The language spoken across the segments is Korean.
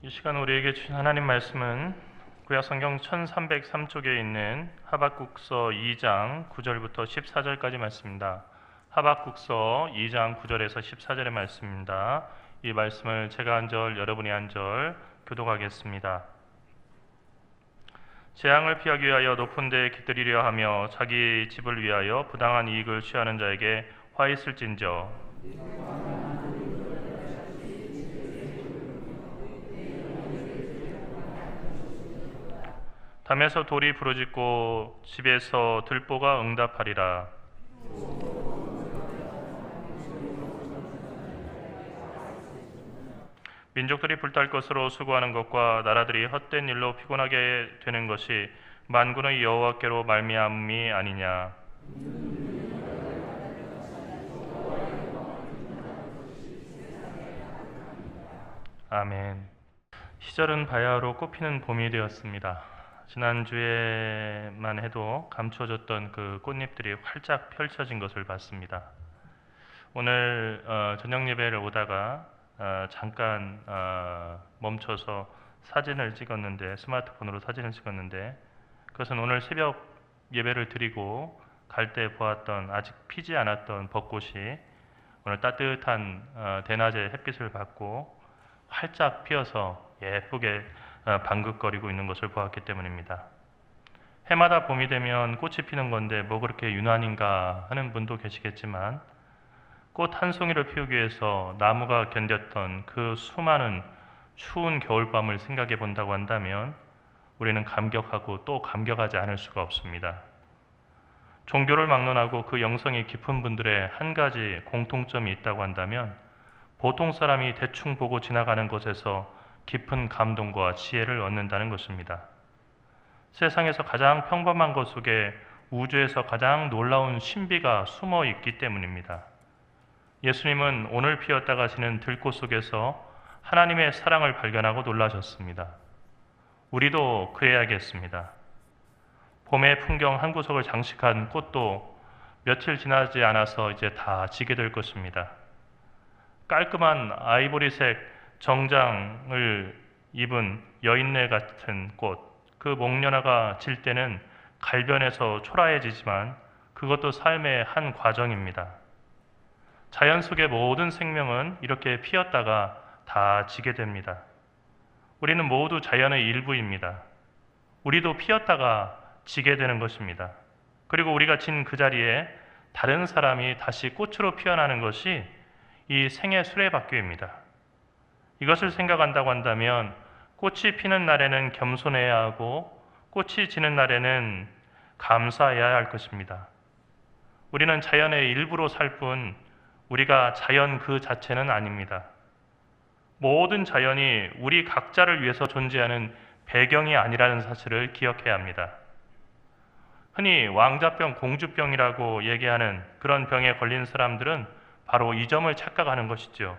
이 시간 우리에게 주신 하나님 말씀은 구약성경 1303쪽에 있는 하박국서 2장 9절부터 14절까지 말씀입니다. 하박국서 2장 9절에서 14절의 말씀입니다. 이 말씀을 제가 한 절, 여러분이 한 절 교독하겠습니다. 재앙을 피하기 위하여 높은 데에 깃들이려 하며 자기 집을 위하여 부당한 이익을 취하는 자에게 화 있을진저. 담에서 돌이 부르짖고 집에서 들보가 응답하리라. 민족들이 불탈 것으로 수고하는 것과 나라들이 헛된 일로 피곤하게 되는 것이 만군의 여호와께로 말미암음이 아니냐. 아멘. 시절은 바야흐로 꽃피는 봄이 되었습니다. 지난주에만 해도 감추어졌던 그 꽃잎들이 활짝 펼쳐진 것을 봤습니다. 오늘 저녁 예배를 오다가 잠깐 멈춰서 사진을 찍었는데, 스마트폰으로 사진을 찍었는데, 그것은 오늘 새벽 예배를 드리고 갈 때 보았던 아직 피지 않았던 벚꽃이 오늘 따뜻한 대낮에 햇빛을 받고 활짝 피어서 예쁘게 방긋거리고 있는 것을 보았기 때문입니다. 해마다 봄이 되면 꽃이 피는 건데 뭐 그렇게 유난인가 하는 분도 계시겠지만, 꽃 한 송이를 피우기 위해서 나무가 견뎠던 그 수많은 추운 겨울밤을 생각해 본다고 한다면 우리는 감격하고 또 감격하지 않을 수가 없습니다. 종교를 막론하고 그 영성이 깊은 분들의 한 가지 공통점이 있다고 한다면, 보통 사람이 대충 보고 지나가는 것에서 깊은 감동과 지혜를 얻는다는 것입니다. 세상에서 가장 평범한 것 속에 우주에서 가장 놀라운 신비가 숨어 있기 때문입니다. 예수님은 오늘 피었다가 지는 들꽃 속에서 하나님의 사랑을 발견하고 놀라셨습니다. 우리도 그래야겠습니다. 봄의 풍경 한 구석을 장식한 꽃도 며칠 지나지 않아서 이제 다 지게 될 것입니다. 깔끔한 아이보리색 정장을 입은 여인네 같은 꽃, 그 목련화가 질 때는 갈변에서 초라해지지만 그것도 삶의 한 과정입니다. 자연 속의 모든 생명은 이렇게 피었다가 다 지게 됩니다. 우리는 모두 자연의 일부입니다. 우리도 피었다가 지게 되는 것입니다. 그리고 우리가 진 그 자리에 다른 사람이 다시 꽃으로 피어나는 것이 이 생의 수레바퀴입니다. 이것을 생각한다고 한다면 꽃이 피는 날에는 겸손해야 하고 꽃이 지는 날에는 감사해야 할 것입니다. 우리는 자연의 일부로 살 뿐 우리가 자연 그 자체는 아닙니다. 모든 자연이 우리 각자를 위해서 존재하는 배경이 아니라는 사실을 기억해야 합니다. 흔히 왕자병, 공주병이라고 얘기하는 그런 병에 걸린 사람들은 바로 이 점을 착각하는 것이죠.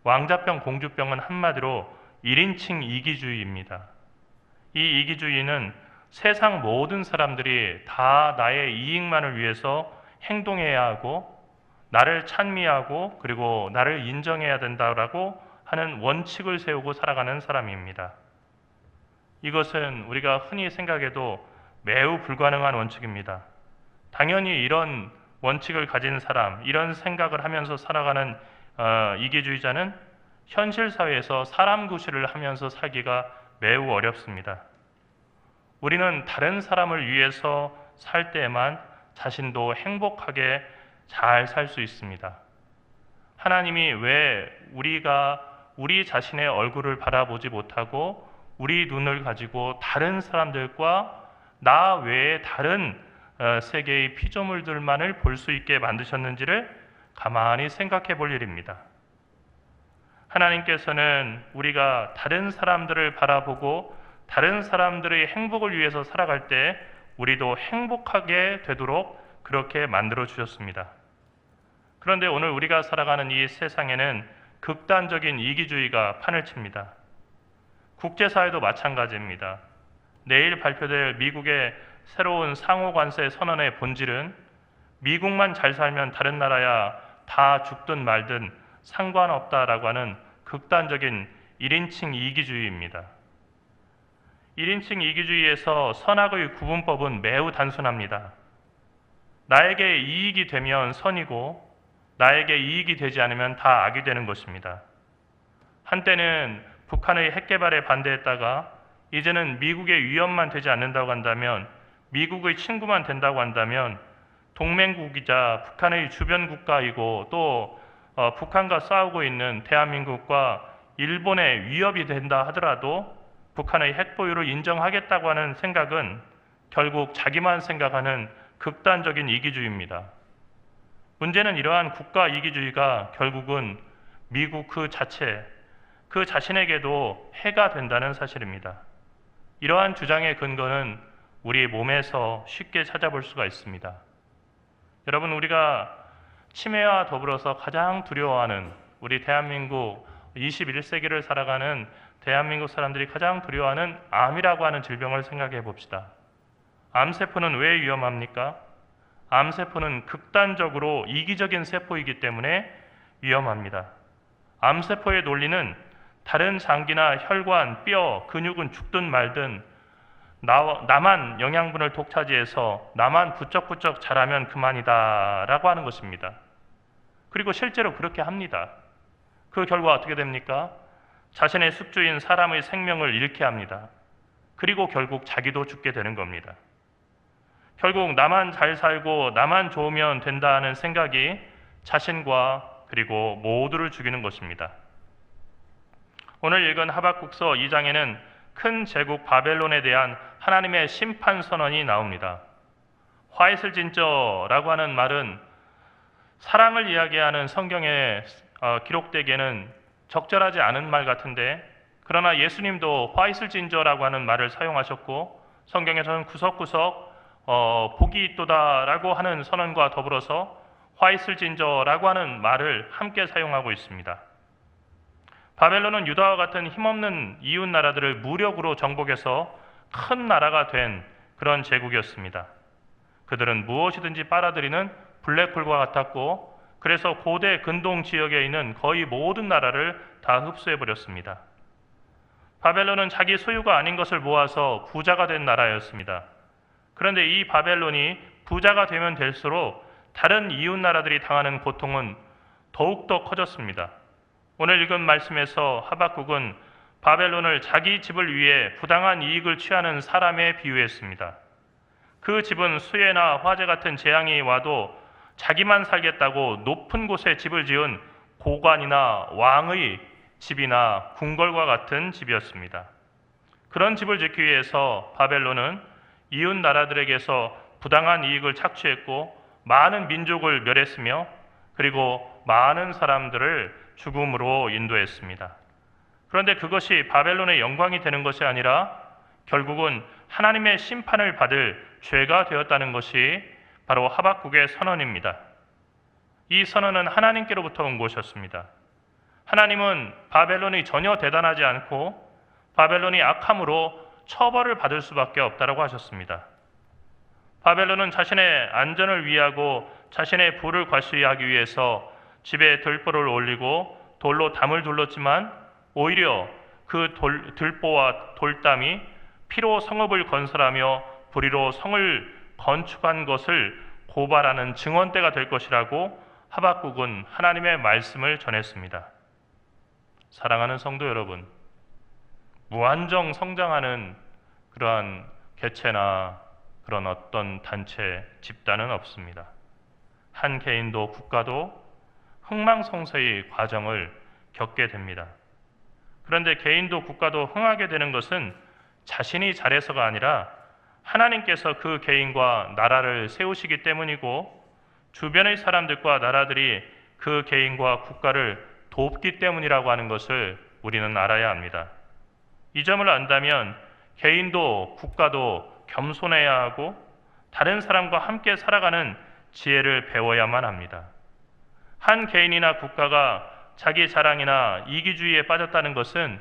왕자병, 공주병은 한마디로 1인칭 이기주의입니다. 이 이기주의는 세상 모든 사람들이 다 나의 이익만을 위해서 행동해야 하고 나를 찬미하고 그리고 나를 인정해야 된다라고 하는 원칙을 세우고 살아가는 사람입니다. 이것은 우리가 흔히 생각해도 매우 불가능한 원칙입니다. 당연히 이런 원칙을 가진 사람, 이런 생각을 하면서 살아가는 이기주의자는 현실 사회에서 사람 구실을 하면서 살기가 매우 어렵습니다. 우리는 다른 사람을 위해서 살 때에만 자신도 행복하게 잘 살 수 있습니다. 하나님이 왜 우리가 우리 자신의 얼굴을 바라보지 못하고 우리 눈을 가지고 다른 사람들과 나 외에 다른 세계의 피조물들만을 볼 수 있게 만드셨는지를 가만히 생각해 볼 일입니다. 하나님께서는 우리가 다른 사람들을 바라보고 다른 사람들의 행복을 위해서 살아갈 때 우리도 행복하게 되도록 그렇게 만들어 주셨습니다. 그런데 오늘 우리가 살아가는 이 세상에는 극단적인 이기주의가 판을 칩니다. 국제사회도 마찬가지입니다. 내일 발표될 미국의 새로운 상호관세 선언의 본질은 미국만 잘 살면 다른 나라야 다 죽든 말든 상관없다라고 하는 극단적인 1인칭 이기주의입니다. 1인칭 이기주의에서 선악의 구분법은 매우 단순합니다. 나에게 이익이 되면 선이고 나에게 이익이 되지 않으면 다 악이 되는 것입니다. 한때는 북한의 핵개발에 반대했다가 이제는 미국의 위협만 되지 않는다고 한다면, 미국의 친구만 된다고 한다면 동맹국이자 북한의 주변 국가이고 또 북한과 싸우고 있는 대한민국과 일본의 위협이 된다 하더라도 북한의 핵 보유를 인정하겠다고 하는 생각은 결국 자기만 생각하는 극단적인 이기주의입니다. 문제는 이러한 국가 이기주의가 결국은 미국 그 자신에게도 해가 된다는 사실입니다. 이러한 주장의 근거는 우리 몸에서 쉽게 찾아볼 수가 있습니다. 여러분, 우리가 치매와 더불어서 가장 두려워하는, 우리 대한민국 21세기를 살아가는 대한민국 사람들이 가장 두려워하는 암이라고 하는 질병을 생각해 봅시다. 암세포는 왜 위험합니까? 암세포는 극단적으로 이기적인 세포이기 때문에 위험합니다. 암세포의 논리는 다른 장기나 혈관, 뼈, 근육은 죽든 말든 나만 영양분을 독차지해서 나만 부쩍부쩍 자라면 그만이다 라고 하는 것입니다. 그리고 실제로 그렇게 합니다. 그 결과 어떻게 됩니까? 자신의 숙주인 사람의 생명을 잃게 합니다. 그리고 결국 자기도 죽게 되는 겁니다. 결국 나만 잘 살고 나만 좋으면 된다는 생각이 자신과 그리고 모두를 죽이는 것입니다. 오늘 읽은 하박국서 2장에는 큰 제국 바벨론에 대한 하나님의 심판 선언이 나옵니다. 화이슬진저라고 하는 말은 사랑을 이야기하는 성경에 기록되기에는 적절하지 않은 말 같은데, 그러나 예수님도 화이슬진저라고 하는 말을 사용하셨고 성경에서는 구석구석 복이 있도다라고 하는 선언과 더불어서 화이슬진저라고 하는 말을 함께 사용하고 있습니다. 바벨론은 유다와 같은 힘없는 이웃 나라들을 무력으로 정복해서 큰 나라가 된 그런 제국이었습니다. 그들은 무엇이든지 빨아들이는 블랙홀과 같았고, 그래서 고대 근동 지역에 있는 거의 모든 나라를 다 흡수해버렸습니다. 바벨론은 자기 소유가 아닌 것을 모아서 부자가 된 나라였습니다. 그런데 이 바벨론이 부자가 되면 될수록 다른 이웃 나라들이 당하는 고통은 더욱더 커졌습니다. 오늘 읽은 말씀에서 하박국은 바벨론을 자기 집을 위해 부당한 이익을 취하는 사람에 비유했습니다. 그 집은 수해나 화재 같은 재앙이 와도 자기만 살겠다고 높은 곳에 집을 지은 고관이나 왕의 집이나 궁궐과 같은 집이었습니다. 그런 집을 짓기 위해서 바벨론은 이웃 나라들에게서 부당한 이익을 착취했고 많은 민족을 멸했으며 그리고 많은 사람들을 죽음으로 인도했습니다. 그런데 그것이 바벨론의 영광이 되는 것이 아니라 결국은 하나님의 심판을 받을 죄가 되었다는 것이 바로 하박국의 선언입니다. 이 선언은 하나님께로부터 온 것이었습니다. 하나님은 바벨론이 전혀 대단하지 않고 바벨론이 악함으로 처벌을 받을 수밖에 없다고 하셨습니다. 바벨론은 자신의 안전을 위하고 자신의 부를 과시하기 위해서 집에 들보를 올리고 돌로 담을 둘렀지만 오히려 그 들보와 돌담이 피로 성읍을 건설하며 불의로 성을 건축한 것을 고발하는 증언대가 될 것이라고 하박국은 하나님의 말씀을 전했습니다. 사랑하는 성도 여러분, 무한정 성장하는 그러한 개체나 그런 어떤 단체, 집단은 없습니다. 한 개인도 국가도 흥망성쇠의 과정을 겪게 됩니다. 그런데 개인도 국가도 흥하게 되는 것은 자신이 잘해서가 아니라 하나님께서 그 개인과 나라를 세우시기 때문이고 주변의 사람들과 나라들이 그 개인과 국가를 돕기 때문이라고 하는 것을 우리는 알아야 합니다. 이 점을 안다면 개인도 국가도 겸손해야 하고 다른 사람과 함께 살아가는 지혜를 배워야만 합니다. 한 개인이나 국가가 자기 자랑이나 이기주의에 빠졌다는 것은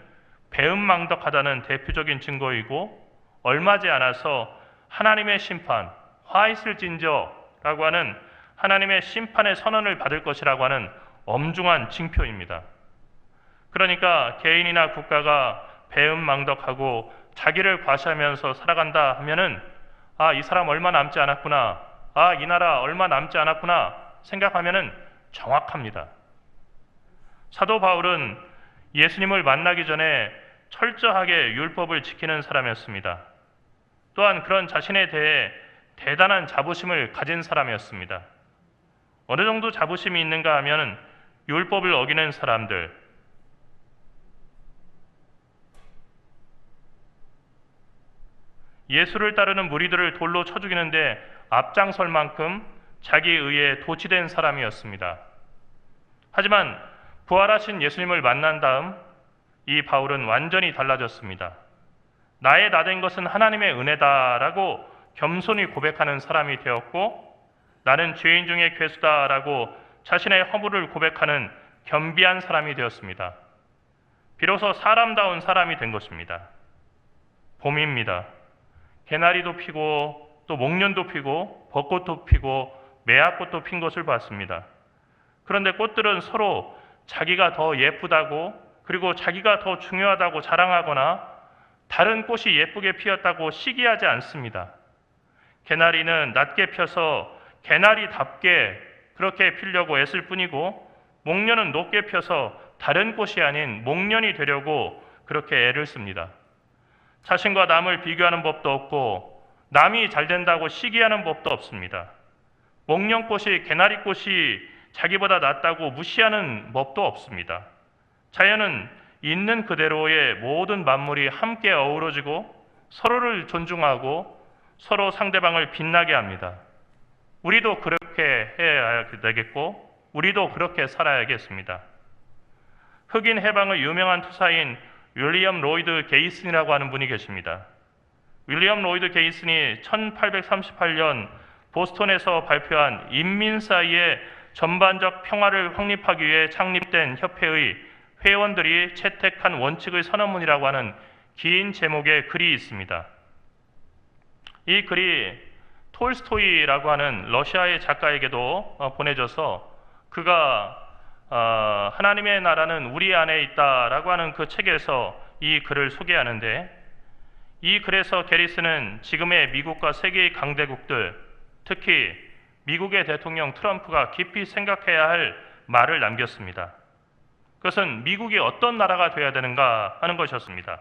배은망덕하다는 대표적인 증거이고 얼마지 않아서 하나님의 심판, 화이슬진저라고 하는 하나님의 심판의 선언을 받을 것이라고 하는 엄중한 징표입니다. 그러니까 개인이나 국가가 배은망덕하고 자기를 과시하면서 살아간다 하면은 이 사람 얼마 남지 않았구나, 이 나라 얼마 남지 않았구나 생각하면은 정확합니다. 사도 바울은 예수님을 만나기 전에 철저하게 율법을 지키는 사람이었습니다. 또한 그런 자신에 대해 대단한 자부심을 가진 사람이었습니다. 어느 정도 자부심이 있는가 하면 율법을 어기는 사람들, 예수를 따르는 무리들을 돌로 쳐 죽이는데 앞장설 만큼 자기 의에 도취된 사람이었습니다. 하지만 부활하신 예수님을 만난 다음 이 바울은 완전히 달라졌습니다. 나의 나된 것은 하나님의 은혜다라고 겸손히 고백하는 사람이 되었고, 나는 죄인 중에 괴수다라고 자신의 허물을 고백하는 겸비한 사람이 되었습니다. 비로소 사람다운 사람이 된 것입니다. 봄입니다. 개나리도 피고 또 목련도 피고 벚꽃도 피고 매화꽃도 핀 것을 봤습니다. 그런데 꽃들은 서로 자기가 더 예쁘다고, 그리고 자기가 더 중요하다고 자랑하거나 다른 꽃이 예쁘게 피었다고 시기하지 않습니다. 개나리는 낮게 펴서 개나리답게 그렇게 피려고 애쓸 뿐이고, 목련은 높게 펴서 다른 꽃이 아닌 목련이 되려고 그렇게 애를 씁니다. 자신과 남을 비교하는 법도 없고 남이 잘 된다고 시기하는 법도 없습니다. 목련꽃이 개나리꽃이 자기보다 낫다고 무시하는 법도 없습니다. 자연은 있는 그대로의 모든 만물이 함께 어우러지고 서로를 존중하고 서로 상대방을 빛나게 합니다. 우리도 그렇게 해야 되겠고 우리도 그렇게 살아야겠습니다. 흑인 해방의 유명한 투사인 윌리엄 로이드 게이슨이라고 하는 분이 계십니다. 윌리엄 로이드 게이슨이 1838년 보스턴에서 발표한 인민 사이의 전반적 평화를 확립하기 위해 창립된 협회의 회원들이 채택한 원칙의 선언문이라고 하는 긴 제목의 글이 있습니다. 이 글이 톨스토이라고 하는 러시아의 작가에게도 보내져서 그가 하나님의 나라는 우리 안에 있다라고 하는 그 책에서 이 글을 소개하는데, 이 글에서 게리슨은 지금의 미국과 세계의 강대국들, 특히 미국의 대통령 트럼프가 깊이 생각해야 할 말을 남겼습니다. 그것은 미국이 어떤 나라가 되어야 되는가 하는 것이었습니다.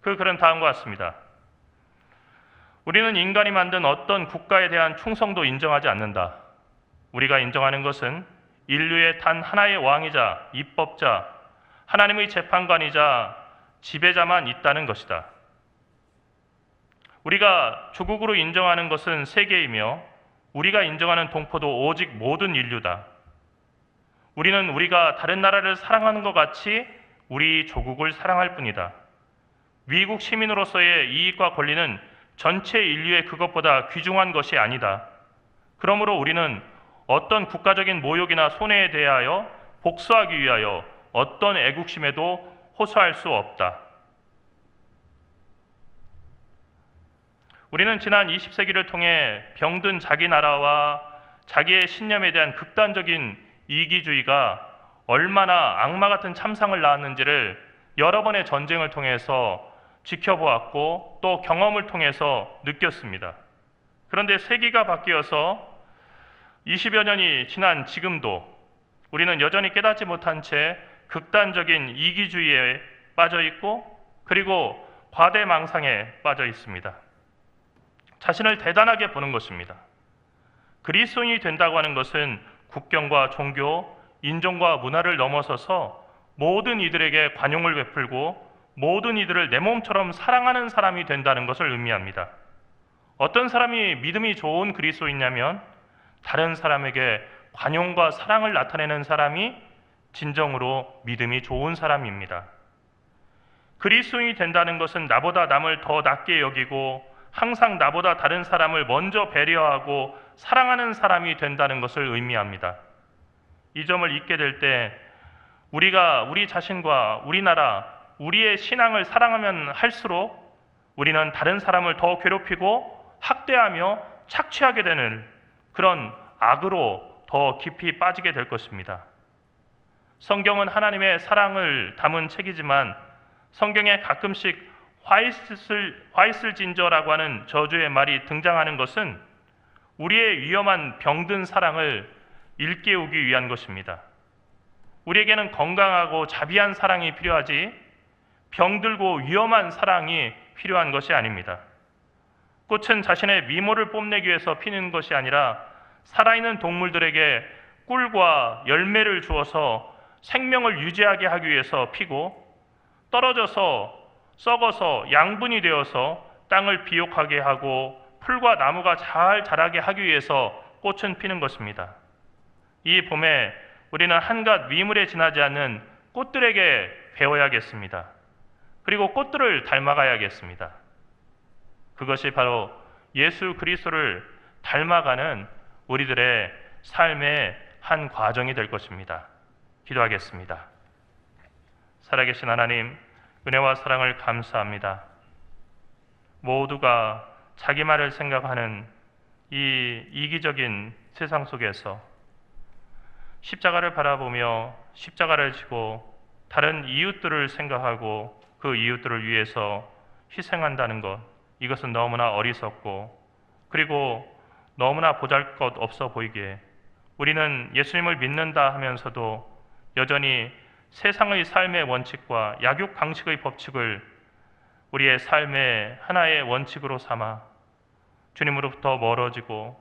그 글은 다음과 같습니다. 우리는 인간이 만든 어떤 국가에 대한 충성도 인정하지 않는다. 우리가 인정하는 것은 인류의 단 하나의 왕이자 입법자, 하나님의 재판관이자 지배자만 있다는 것이다. 우리가 조국으로 인정하는 것은 세계이며 우리가 인정하는 동포도 오직 모든 인류다. 우리는 우리가 다른 나라를 사랑하는 것 같이 우리 조국을 사랑할 뿐이다. 미국 시민으로서의 이익과 권리는 전체 인류의 그것보다 귀중한 것이 아니다. 그러므로 우리는 어떤 국가적인 모욕이나 손해에 대하여 복수하기 위하여 어떤 애국심에도 호소할 수 없다. 우리는 지난 20세기를 통해 병든 자기 나라와 자기의 신념에 대한 극단적인 이기주의가 얼마나 악마 같은 참상을 낳았는지를 여러 번의 전쟁을 통해서 지켜보았고 또 경험을 통해서 느꼈습니다. 그런데 세기가 바뀌어서 20여 년이 지난 지금도 우리는 여전히 깨닫지 못한 채 극단적인 이기주의에 빠져 있고 그리고 과대망상에 빠져 있습니다. 자신을 대단하게 보는 것입니다. 그리스도인이 된다고 하는 것은 국경과 종교, 인종과 문화를 넘어서서 모든 이들에게 관용을 베풀고 모든 이들을 내 몸처럼 사랑하는 사람이 된다는 것을 의미합니다. 어떤 사람이 믿음이 좋은 그리스도인이냐면 다른 사람에게 관용과 사랑을 나타내는 사람이 진정으로 믿음이 좋은 사람입니다. 그리스도인이 된다는 것은 나보다 남을 더 낮게 여기고 항상 나보다 다른 사람을 먼저 배려하고 사랑하는 사람이 된다는 것을 의미합니다. 이 점을 잊게 될 때 우리가 우리 자신과 우리나라, 우리의 신앙을 사랑하면 할수록 우리는 다른 사람을 더 괴롭히고 학대하며 착취하게 되는 그런 악으로 더 깊이 빠지게 될 것입니다. 성경은 하나님의 사랑을 담은 책이지만 성경에 가끔씩 화이슬진저라고 하는 저주의 말이 등장하는 것은 우리의 위험한 병든 사랑을 일깨우기 위한 것입니다. 우리에게는 건강하고 자비한 사랑이 필요하지 병들고 위험한 사랑이 필요한 것이 아닙니다. 꽃은 자신의 미모를 뽐내기 위해서 피는 것이 아니라 살아있는 동물들에게 꿀과 열매를 주어서 생명을 유지하게 하기 위해서 피고, 떨어져서 썩어서 양분이 되어서 땅을 비옥하게 하고 풀과 나무가 잘 자라게 하기 위해서 꽃은 피는 것입니다. 이 봄에 우리는 한갓 미물에 지나지 않는 꽃들에게 배워야겠습니다. 그리고 꽃들을 닮아가야겠습니다. 그것이 바로 예수 그리스도를 닮아가는 우리들의 삶의 한 과정이 될 것입니다. 기도하겠습니다. 살아계신 하나님, 은혜와 사랑을 감사합니다. 모두가 자기만을 생각하는 이 이기적인 세상 속에서 십자가를 바라보며 십자가를 지고 다른 이웃들을 생각하고 그 이웃들을 위해서 희생한다는 것, 이것은 너무나 어리석고 그리고 너무나 보잘것 없어 보이기에 우리는 예수님을 믿는다 하면서도 여전히 세상의 삶의 원칙과 약육 강식의 법칙을 우리의 삶의 하나의 원칙으로 삼아 주님으로부터 멀어지고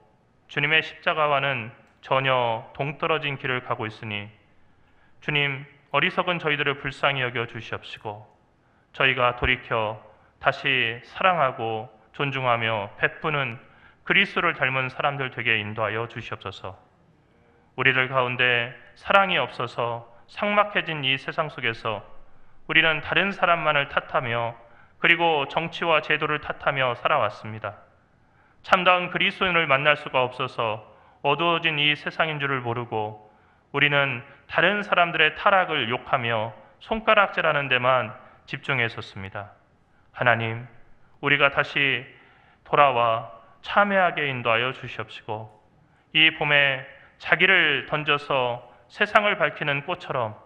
주님의 십자가와는 전혀 동떨어진 길을 가고 있으니 주님, 어리석은 저희들을 불쌍히 여겨 주시옵시고 저희가 돌이켜 다시 사랑하고 존중하며 베푸는 그리스도를 닮은 사람들 되게 인도하여 주시옵소서. 우리들 가운데 사랑이 없어서 삭막해진 이 세상 속에서 우리는 다른 사람만을 탓하며 그리고 정치와 제도를 탓하며 살아왔습니다. 참다운 그리스도인을 만날 수가 없어서 어두워진 이 세상인 줄을 모르고 우리는 다른 사람들의 타락을 욕하며 손가락질하는 데만 집중했었습니다. 하나님, 우리가 다시 돌아와 참회하게 인도하여 주시옵시고 이 봄에 자기를 던져서 세상을 밝히는 꽃처럼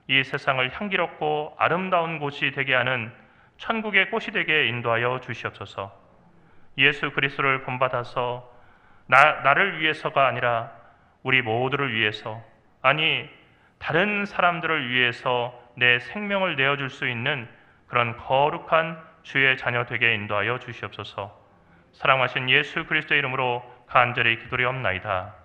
이 세상을 향기롭고 아름다운 곳이 되게 하는 천국의 꽃이 되게 인도하여 주시옵소서. 예수 그리스도를 본받아서 나를 위해서가 아니라 우리 모두를 위해서, 아니 다른 사람들을 위해서 내 생명을 내어줄 수 있는 그런 거룩한 주의 자녀 되게 인도하여 주시옵소서. 사랑하신 예수 그리스도의 이름으로 간절히 기도리옵나이다.